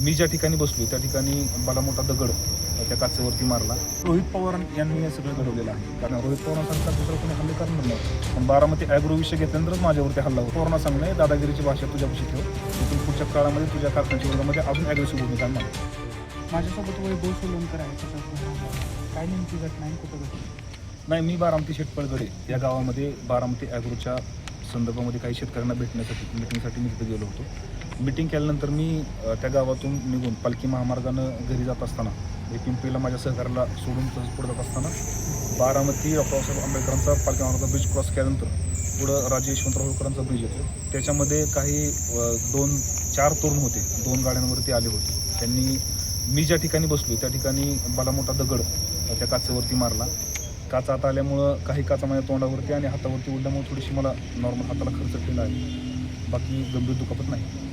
मी ज्या ठिकाणी बसलो त्या ठिकाणी मला मोठा दगड त्या काचेवरती मारला. रोहित पवार यांनी हे सगळं घडवलेलं आहे. कारण रोहित पवारांसारखा दुसरा कोणी हल्ले करणार नाही. पण बारामती ॲग्रो विषय घेतल्यानंतरच माझ्यावरती हल्ला होतो. पवारांना सांगणे दादागिरीची भाषा तुझ्यापाशी ठेव, तिथून पुढच्या काळामध्ये तुझ्या कारखान्याच्या विरोधामध्ये अजून ॲग्रेसिव्ह भूमिका आणणार. माझ्यासोबत वैभव सोलनकर आहे. काय नेमकी घटना आहे, कुठं घटना? नाही, मी बारामती शेटपळगडे या गावामध्ये बारामती ॲग्रोच्या संदर्भामध्ये काही शेतकऱ्यांना भेटण्यासाठी मिटिंगसाठी मी तिथे गेलो होतो. मिटिंग केल्यानंतर मी त्या गावातून निघून पालखी महामार्गानं घरी जात असताना पिंपरीला माझ्या सहकार्याला सोडून तसंच पुढे जात असताना बारामती डॉक्टर बाबासाहेब आंबेडकरांचा पालखी महामार्गाचा ब्रिज क्रॉस केल्यानंतर पुढं राजे यशवंतराव होळकरांचा ब्रिज येतो. त्याच्यामध्ये काही 2-4 तरुण होते, 2 गाड्यांवरती आले होते. त्यांनी मी ज्या ठिकाणी बसलो त्या ठिकाणी मला मोठा दगड त्या काचेवरती मारला. काचा आता आल्यामुळं काही काचा माझ्या तोंडावरती आणि हातावरती उडल्यामुळे थोडीशी मला नॉर्मल हाताला खर्च केला आहे. बाकी गंभीर दुखापत नाही.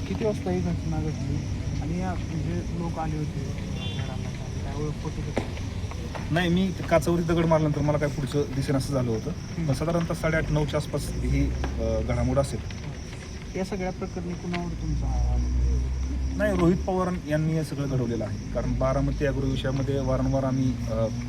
किती वाजता ही घटना घडली आणि या म्हणजे लोक आले होते घराला, काय ओळख होती? नाही, मी काचावरती दगड मारल्यानंतर मला काय पुढचं दिसेन असं झालं होतं. पण साधारणतः 8:30-9च्या आसपास ही घडामोड असेल. या सगळ्या प्रकरणी कुणावर तुमचा नाही, रोहित पवार यांनी हे सगळं घडवलेलं आहे. कारण बारामती ॲग्रो विषयामध्ये वारंवार आम्ही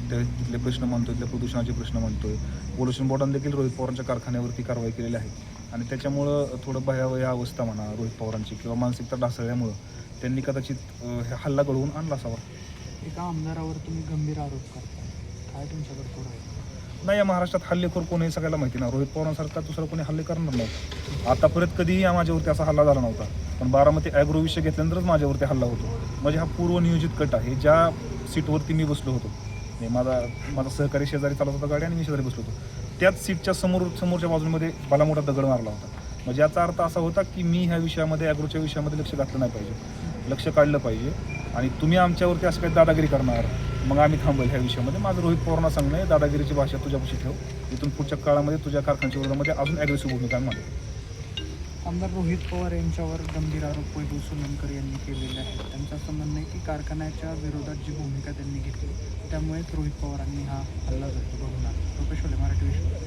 तिथले प्रश्न मांडतोय, तिथल्या प्रदूषणाचे प्रश्न मांडतोय. पोल्युशन बोर्डाने देखील रोहित पवारांच्या कारखान्यावरती कारवाई केलेली आहे. आणि त्याच्यामुळं थोडं भयावह अवस्था म्हणा रोहित पवारांची किंवा मानसिकता ढासळल्यामुळं त्यांनी कदाचित हल्ला घडवून आणला असावा. एका आमदारावर तुम्ही गंभीर आरोप करता, काय तुमच्याकडे पुढं आहे? नाही, या महाराष्ट्रात हल्लेखोर कोण हे सगळ्याला माहिती ना. रोहित पवारांसारखा दुसरा कोणी हल्ले करणार नव्हता. आतापर्यंत कधीही माझ्यावरती असा हल्ला झाला नव्हता. पण बारामती ॲग्रो विषय घेतल्यानंतरच माझ्यावरती हल्ला होतो. म्हणजे हा पूर्वनियोजित कट आहे. ज्या सीटवरती मी बसलो होतो, माझा सहकारी शेजारी चालत होता गाडी आणि मी शेजारी बसलो होतो, त्याच सीटच्या समोरच्या बाजूमध्ये मला मोठा दगड मारला होता. म्हणजे याचा अर्थ असा होता की मी ह्या विषयामध्ये ॲग्रोच्या विषयामध्ये लक्ष घातलं नाही पाहिजे, लक्ष काढलं पाहिजे. आणि तुम्ही आमच्यावरती असं काही दादागिरी करणार, मग आम्ही थांबेल ह्या विषयामध्ये. माझं रोहित पवारांना सांगणं आहे, दादागिरीची भाषा तुझ्यापाशी ठेव, इथून पुढच्या काळामध्ये तुझ्या कारखान्याच्या विरोधामध्ये अजून ॲग्रेसिव्ह भूमिका आणणार. आमदार रोहित पवार यांच्यावर गंभीर आरोप वैभव सोलनकर यांनी केलेले आहेत. त्यांचं असं म्हणणं आहे की कारखान्याच्या विरोधात जी भूमिका त्यांनी घेतली त्यामुळेच रोहित पवारांनी हा हल्ला घडवून आणला. रुपेश होले, मराठी विश्व.